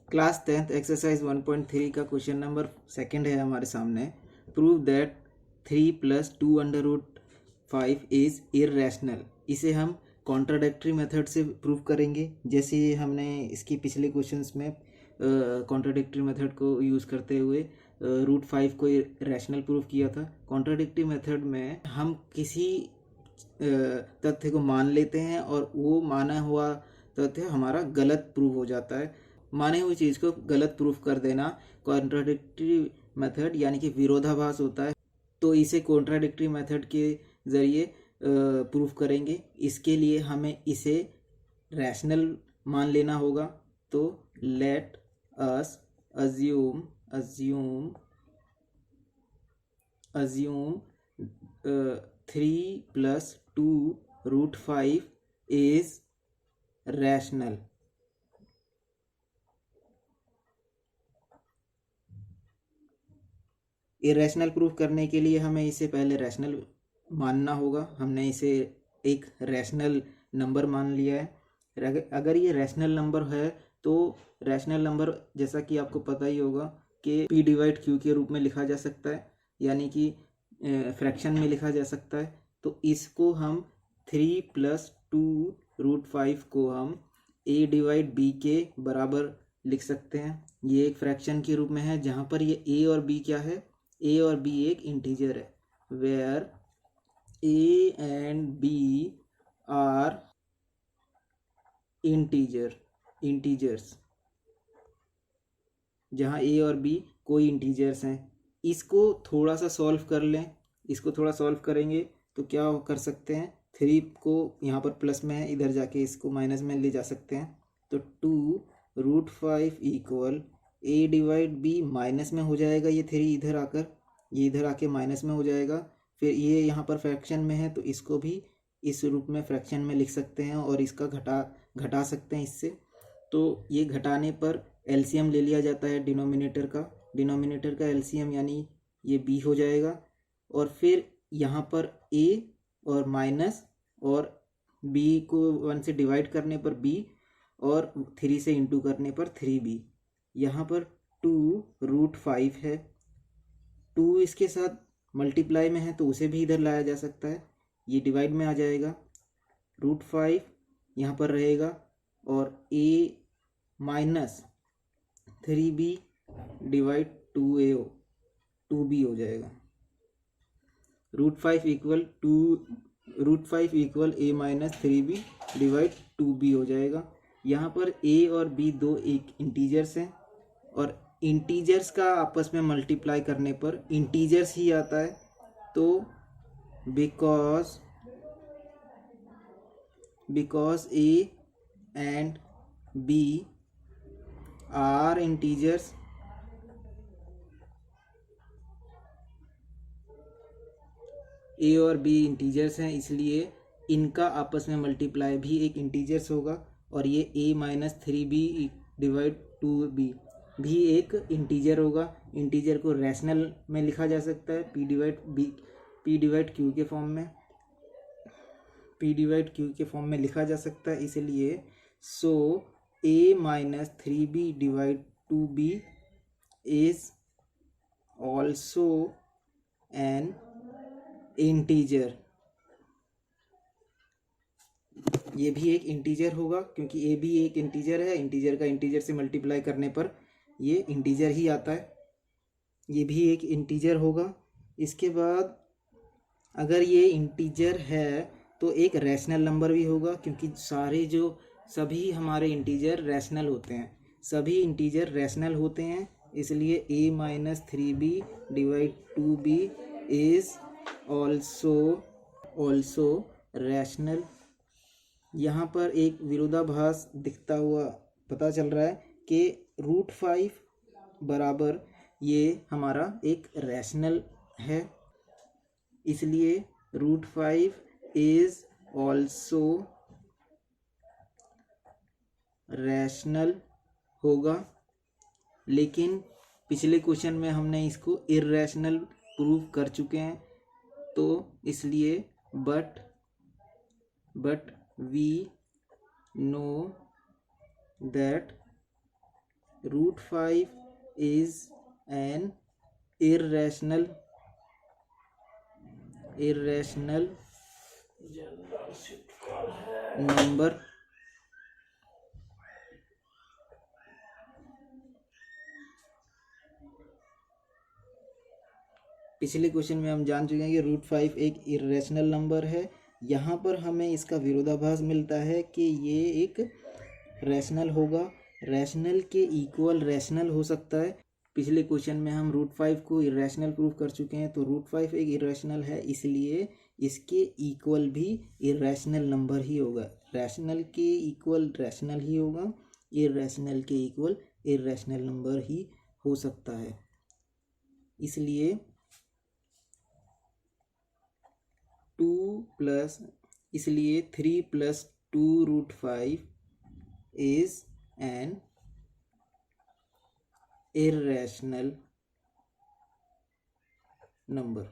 Class 10th exercise 1.3 का question number second है हमारे सामने। Prove that 3 + 2√5 is irrational. इसे हम कॉन्ट्राडिक्टरी मेथड से प्रूव करेंगे, जैसे हमने इसकी पिछले क्वेश्चंस में कॉन्ट्राडिक्टरी मेथड को यूज़ करते हुए √5 को रैशनल प्रूव किया था। कॉन्ट्राडिक्टरी मेथड में हम किसी तथ्य को मान लेते हैं और वो माना हुआ तथ्य हमारा गलत प्रूव हो जाता है। माने हुई चीज़ को गलत प्रूफ कर देना कॉन्ट्राडिक्टरी मेथड यानी कि विरोधाभास होता है। तो इसे कॉन्ट्राडिक्टरी मेथड के ज़रिए प्रूफ करेंगे। इसके लिए हमें इसे रैशनल मान लेना होगा। तो let us assume 3 + 2√5 is rational. Irrational proof करने के लिए हमें इसे पहले रैशनल मानना होगा। हमने इसे एक रैशनल नंबर मान लिया है। अगर ये रैशनल नंबर है तो रैशनल नंबर जैसा कि आपको पता ही होगा कि P/Q के रूप में लिखा जा सकता है, यानी कि फ्रैक्शन में लिखा जा सकता है। तो इसको हम 3 + 2√5 को हम A/B के बराबर लिख सकते हैं। ये एक फ्रैक्शन के रूप में है, जहाँ पर ये A और B क्या है, A और B एक इंटीजर है, where A and B are integers, जहाँ A और B कोई इंटीजर्स हैं। इसको थोड़ा सा सॉल्व कर लें। इसको थोड़ा सॉल्व करेंगे तो क्या कर सकते हैं, 3 को यहाँ पर प्लस में है, इधर जाके इसको माइनस में ले जा सकते हैं। तो 2√5 = A/B माइनस में हो जाएगा। ये 3 इधर आकर, ये इधर आके माइनस में हो जाएगा। फिर ये यहाँ पर फ्रैक्शन में है तो इसको भी इस रूप में फ्रैक्शन में लिख सकते हैं और इसका घटा सकते हैं इससे। तो ये घटाने पर एलसीएम ले लिया जाता है डिनोमिनेटर का एलसीएम, यानी ये B हो जाएगा। और फिर यहाँ पर A और माइनस और B को 1 से डिवाइड करने पर B और 3 से इंटू करने पर 3B। यहाँ पर 2√5 है, 2 इसके साथ मल्टीप्लाई में है तो उसे भी इधर लाया जा सकता है। ये डिवाइड में आ जाएगा, √5 यहाँ पर रहेगा और A minus 3B divide 2B हो जाएगा। √5 = A minus 3B divide 2B हो जाएगा। यहाँ पर A और B दो एक इंटीजर्स हैं और इंटीजर्स का आपस में मल्टीप्लाई करने पर इंटीजर्स ही आता है। तो because A and B are integers, A और B इंटीजर्स हैं, इसलिए इनका आपस में मल्टीप्लाई भी एक इंटीजर्स होगा। और ये A minus 3B divide 2B भी एक इंटीजर होगा। इंटीजर को रैशनल में लिखा जा सकता है P/Q के फॉर्म में लिखा जा सकता है। इसलिए सो A minus 3B divide 2B is also an integer. ये भी एक इंटीजर होगा क्योंकि A भी एक इंटीजर है। इंटीजर का इंटीजर से मल्टीप्लाई करने पर ये इंटीजर ही आता है। ये भी एक इंटीजर होगा। इसके बाद अगर ये इंटीजर है तो एक रैशनल नंबर भी होगा, क्योंकि सभी हमारे इंटीजर रैशनल होते हैं। सभी इंटीजर रैशनल होते हैं, इसलिए A minus 3B divide 2B is also rational. यहाँ पर एक विरोधाभास दिखता हुआ पता चल रहा है कि √5 बराबर ये हमारा एक रैशनल है, इसलिए √5 इज ऑल्सो रैशनल होगा। लेकिन पिछले क्वेश्चन में हमने इसको इर्रेशनल प्रूव कर चुके हैं, तो इसलिए but but we know that root 5 is an irrational number. पिछले क्वेश्चन में हम जान चुके हैं कि रूट 5 एक इरेशनल नंबर है। यहाँ पर हमें इसका विरोधाभास मिलता है कि ये एक रैशनल होगा, रैशनल के इक्वल रैशनल हो सकता है। पिछले क्वेश्चन में हम रूट 5 को इरेशनल प्रूव कर चुके हैं, तो रूट 5 एक इरेशनल है, इसलिए इसके इक्वल भी इरेशनल नंबर ही होगा। रैशनल के इक्वल रैशनल ही होगा, इरेशनल के इक्वल इरेशनल नंबर ही हो सकता है। इसलिए 3 plus 2 root 5 is an irrational number.